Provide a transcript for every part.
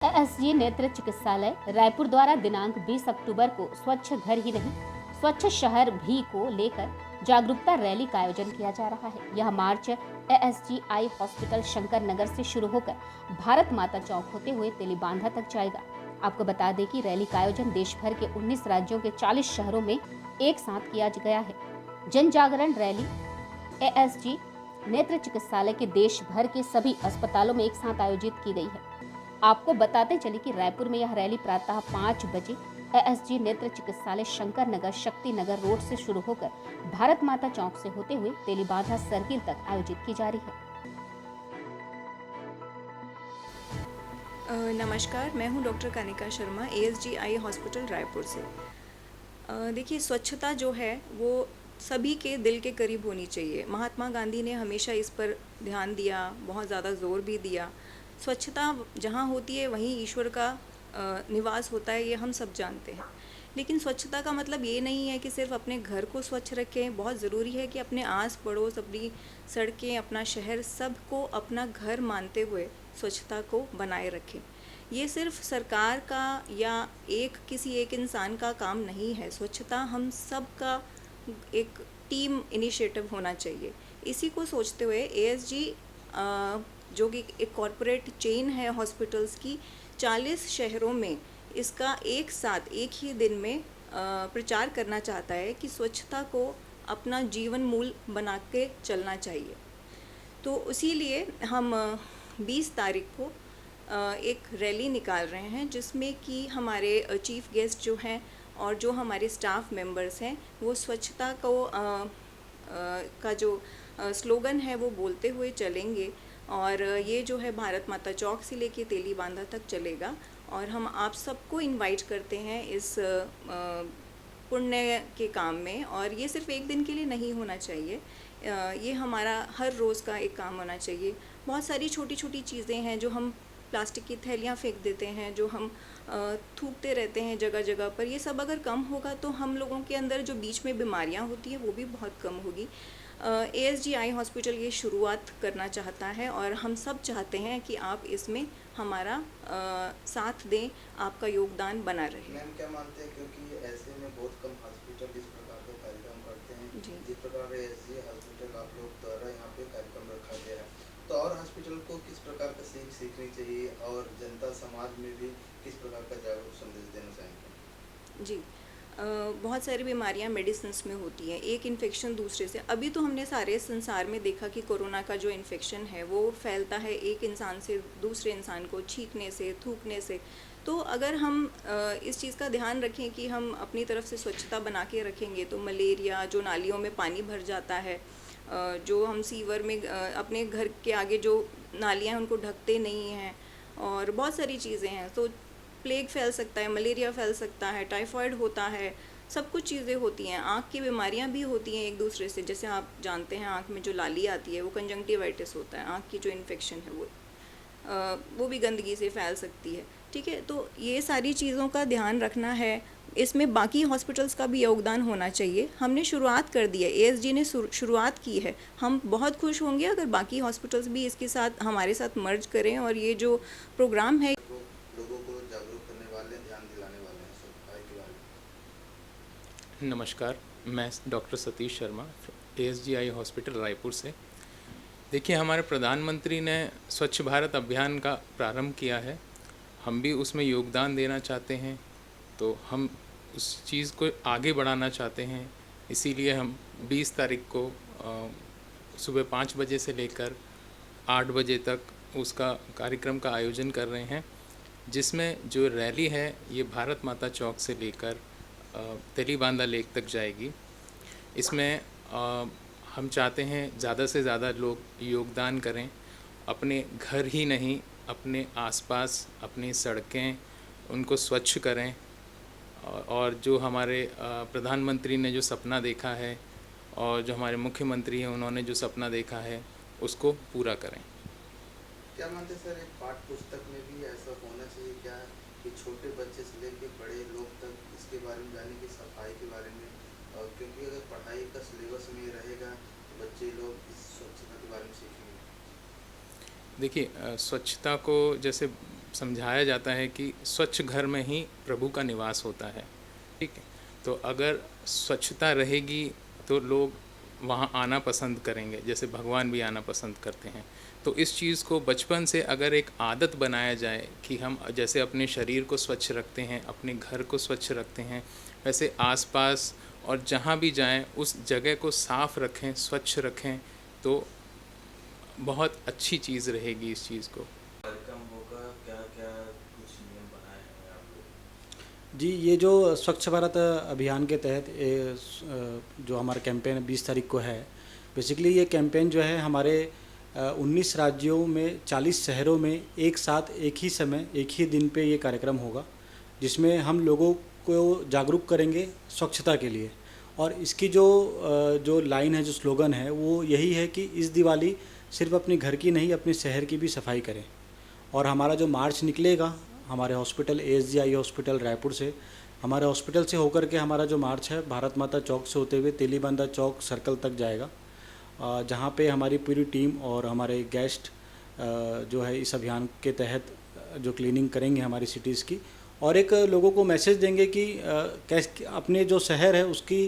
ASG नेत्र चिकित्सालय रायपुर द्वारा दिनांक 20 अक्टूबर को स्वच्छ घर ही नहीं स्वच्छ शहर भी को लेकर जागरूकता रैली का आयोजन किया जा रहा है। यह मार्च ASG eye hospital Shankar Nagar से शुरू होकर भारत माता चौक होते हुए तेलीबांधा तक जाएगा। आपको बता दें कि रैली का आयोजन देश भर के 19 राज्यों के 40 शहरों में एक साथ किया गया है। जन जागरण रैली एएसजी नेत्र चिकित्सालय के देश भर के सभी अस्पतालों में एक साथ आयोजित की गई है। आपको बताते चले कि रायपुर में यह रैली प्रातः 5 बजे एएसजी नेत्र चिकित्सालय शंकर नगर शक्ति नगर रोड से शुरू होकर भारत माता चौक से होते हुए तेलीबांधा सर्किल तक आयोजित की जा रही है। नमस्कार, मैं हूं doctor Kanika Sharma, ASG eye hospital Raipur से। देखिए, स्वच्छता जो है वो सभी के दिल के करीब होनी चाहिए। महात्मा गांधी ने हमेशा इस पर ध्यान दिया, बहुत ज़्यादा जोर भी दिया। स्वच्छता जहाँ होती है वहीं ईश्वर का निवास होता है, ये हम सब जानते हैं। लेकिन स्वच्छता का मतलब ये नहीं है कि सिर्फ अपने घर को स्वच्छ रखें। बहुत ज़रूरी है कि अपने आस पड़ोस, अपनी सड़कें, अपना शहर, सब को अपना घर मानते हुए स्वच्छता को बनाए रखें। ये सिर्फ सरकार का या किसी एक इंसान का काम नहीं है। स्वच्छता हम सब का एक टीम इनिशिएटिव होना चाहिए। इसी को सोचते हुए एएसजी जो कि एक कॉरपोरेट चेन है हॉस्पिटल्स की, 40 शहरों में इसका एक साथ एक ही दिन में प्रचार करना चाहता है कि स्वच्छता को अपना जीवन मूल बना के चलना चाहिए। तो इसीलिए हम 20 तारीख को एक रैली निकाल रहे हैं, जिसमें कि हमारे चीफ गेस्ट जो हैं और जो हमारे स्टाफ मेंबर्स हैं वो स्वच्छता को का जो स्लोगन है वो बोलते हुए चलेंगे। और ये जो है भारत माता चौक से लेके तेलीबांधा तक चलेगा। और हम आप सबको इनवाइट करते हैं इस पुण्य के काम में। और ये सिर्फ एक दिन के लिए नहीं होना चाहिए, ये हमारा हर रोज़ का एक काम होना चाहिए। बहुत सारी छोटी छोटी चीज़ें हैं जो हम प्लास्टिक की थैलियाँ फेंक देते हैं, जो हम थूकते रहते हैं जगह जगह पर, ये सब अगर कम होगा तो हम लोगों के अंदर जो बीच में बीमारियां होती हैं वो भी बहुत कम होगी। एएसजी आई हॉस्पिटल ये शुरुआत करना चाहता है और हम सब चाहते हैं कि आप इसमें हमारा साथ दें, आपका योगदान बना रहे। मैम क्या मानते हैं, क्योंकि ऐसे में बहुत कम हॉस्पिटल इस प्रकार का कार्यक्रम करते हैं जी। जिस प्रकार एएसजी हॉस्पिटल आप लोग द्वारा यहाँ पे कार्यक्रम रखा गया है, तो और हॉस्पिटल को किस प्रकार का सीखनी चाहिए और जनता समाज में भी किस प्रकार का जागरूक संदेश देना चाहेंगे? जी, बहुत सारी बीमारियां मेडिसिन में होती हैं, एक इन्फेक्शन दूसरे से। अभी तो हमने सारे संसार में देखा कि कोरोना का जो इन्फेक्शन है वो फैलता है एक इंसान से दूसरे इंसान को छींकने से, थूकने से। तो अगर हम इस चीज़ का ध्यान रखें कि हम अपनी तरफ से स्वच्छता बना के रखेंगे तो मलेरिया, जो नालियों में पानी भर जाता है, जो हम सीवर में अपने घर के आगे जो नालियाँ हैं उनको ढकते नहीं हैं, और बहुत सारी चीज़ें हैं, तो प्लेग फैल सकता है, मलेरिया फैल सकता है, टाइफाइड होता है, सब कुछ चीज़ें होती हैं। आँख की बीमारियां भी होती हैं एक दूसरे से, जैसे आप जानते हैं आँख में जो लाली आती है वो कंजंक्टिवाइटिस होता है, आँख की जो इन्फेक्शन है वो भी गंदगी से फैल सकती है। ठीक है, तो ये सारी चीज़ों का ध्यान रखना है। इसमें बाकी हॉस्पिटल्स का भी योगदान होना चाहिए। हमने शुरुआत कर दी है, एएसजी ने शुरुआत की है। हम बहुत खुश होंगे अगर बाकी हॉस्पिटल्स भी इसके साथ हमारे साथ मर्ज करें और ये जो प्रोग्राम है लोगों को जागरूक करने वाले, ध्यान दिलाने वाले हैं सफाई के बारे में। नमस्कार, मैं doctor Satish Sharma, ASG eye hospital Raipur से। देखिए, हमारे प्रधानमंत्री ने स्वच्छ भारत अभियान का प्रारंभ किया है, हम भी उसमें योगदान देना चाहते हैं, तो हम उस चीज़ को आगे बढ़ाना चाहते हैं। इसीलिए हम 20 तारीख को सुबह 5 बजे से लेकर 8 बजे तक उसका कार्यक्रम का आयोजन कर रहे हैं, जिसमें जो रैली है ये भारत माता चौक से लेकर तेलीबांधा लेक तक जाएगी। इसमें हम चाहते हैं ज़्यादा से ज़्यादा लोग योगदान करें, अपने घर ही नहीं अपने आसपास अपनी सड़कें उनको स्वच्छ करें, और जो हमारे प्रधानमंत्री ने जो सपना देखा है और जो हमारे मुख्यमंत्री हैं उन्होंने जो सपना देखा है उसको पूरा करें। क्या मानते हैं सर, एक पाठ्य पुस्तक में भी ऐसा होना चाहिए क्या कि छोटे बच्चे से लेकर बड़े लोग तक इसके बारे में जाने, की सफाई के बारे में? और क्योंकि अगर पढ़ाई का सिलेबस में रहेगा तो बच्चे लोग इस स्वच्छता के बारे में सीखेंगे। देखिए, स्वच्छता को जैसे समझाया जाता है कि स्वच्छ घर में ही प्रभु का निवास होता है। ठीक है, तो अगर स्वच्छता रहेगी तो लोग वहाँ आना पसंद करेंगे, जैसे भगवान भी आना पसंद करते हैं। तो इस चीज़ को बचपन से अगर एक आदत बनाया जाए कि हम जैसे अपने शरीर को स्वच्छ रखते हैं, अपने घर को स्वच्छ रखते हैं, वैसे आसपास और जहाँ भी जाएं उस जगह को साफ़ रखें, स्वच्छ रखें, तो बहुत अच्छी चीज़ रहेगी इस चीज़ को। कार्यक्रम होगा, क्या क्या कुछ नियम बनाए हैं आप लोग? जी, ये जो स्वच्छ भारत अभियान के तहत जो हमारा कैंपेन 20 तारीख को है, बेसिकली ये कैंपेन जो है हमारे 19 राज्यों में 40 शहरों में एक साथ एक ही समय एक ही दिन पे ये कार्यक्रम होगा, जिसमें हम लोगों को जागरूक करेंगे स्वच्छता के लिए। और इसकी जो लाइन है, जो स्लोगन है, वो यही है कि इस दिवाली सिर्फ अपने घर की नहीं, अपने शहर की भी सफाई करें। और हमारा जो मार्च निकलेगा हमारे हॉस्पिटल ASGI हॉस्पिटल रायपुर से, हमारे हॉस्पिटल से होकर के हमारा जो मार्च है भारत माता चौक से होते हुए तेलीबांधा चौक सर्कल तक जाएगा, जहाँ पे हमारी पूरी टीम और हमारे गेस्ट जो है इस अभियान के तहत जो क्लीनिंग करेंगे हमारी सिटीज़ की, और एक लोगों को मैसेज देंगे कि कैसे अपने जो शहर है उसकी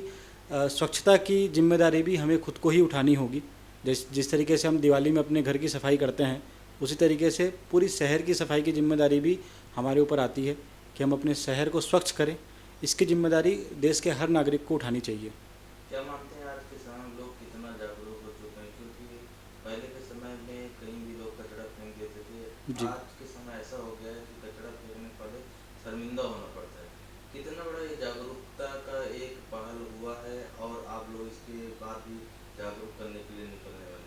स्वच्छता की जिम्मेदारी भी हमें खुद को ही उठानी होगी। जिस तरीके से हम दिवाली में अपने घर की सफाई करते हैं, उसी तरीके से पूरी शहर की सफाई की जिम्मेदारी भी हमारे ऊपर आती है कि हम अपने शहर को स्वच्छ करें। इसकी जिम्मेदारी देश के हर नागरिक को उठानी चाहिए। क्या मानते हैं आज के समय में लोग कितना जागरूक हो चुके हैं? क्योंकि पहले के समय में कहीं भी लोग कचरा फेंक देते थे, जी। आज के समय ऐसा हो गया है कि कचरा फेंकने पहले शर्मिंदा होना पड़ता है। कितना बड़ा ये जागरूकता का एक पहल हुआ है और आप लोग इसके बाद भी जागरूक करने के लिए निकलने वाले?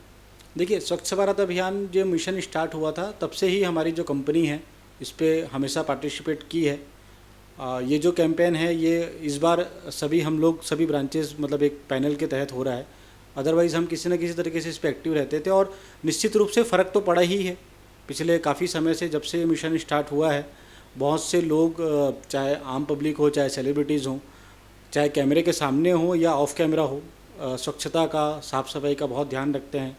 देखिए, स्वच्छ भारत अभियान जो मिशन स्टार्ट हुआ था तब से ही हमारी जो कंपनी है इस पे हमेशा पार्टिसिपेट की है। ये जो कैंपेन है ये इस बार हम लोग सभी ब्रांचेस मतलब एक पैनल के तहत हो रहा है। अदरवाइज़ हम किसी न किसी तरीके से इस पर एक्टिव रहते थे और निश्चित रूप से फ़र्क तो पड़ा ही है। पिछले काफ़ी समय से जब से ये मिशन स्टार्ट हुआ है, बहुत से लोग चाहे आम पब्लिक हो, चाहे सेलिब्रिटीज़ हों, चाहे कैमरे के सामने हो या ऑफ कैमरा हो, स्वच्छता का, साफ़ सफाई का बहुत ध्यान रखते हैं।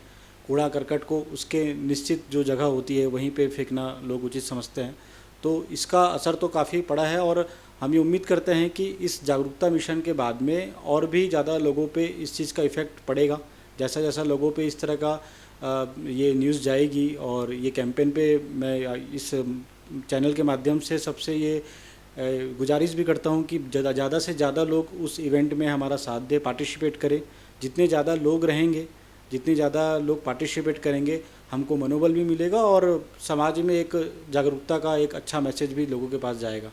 कूड़ा करकट को उसके निश्चित जो जगह होती है वहीं पे फेंकना लोग उचित समझते हैं। तो इसका असर तो काफ़ी पड़ा है और हम ये उम्मीद करते हैं कि इस जागरूकता मिशन के बाद में और भी ज़्यादा लोगों पे इस चीज़ का इफ़ेक्ट पड़ेगा। जैसा जैसा लोगों पे इस तरह का ये न्यूज़ जाएगी और ये कैंपेन पे मैं इस चैनल के माध्यम से सबसे ये गुजारिश भी करता हूँ कि ज़्यादा से ज़्यादा लोग उस इवेंट में हमारा साथ दें, पार्टिसिपेट करें। जितने ज़्यादा लोग रहेंगे, जितने ज़्यादा लोग पार्टिसिपेट करेंगे, हमको मनोबल भी मिलेगा और समाज में एक जागरूकता का एक अच्छा मैसेज भी लोगों के पास जाएगा।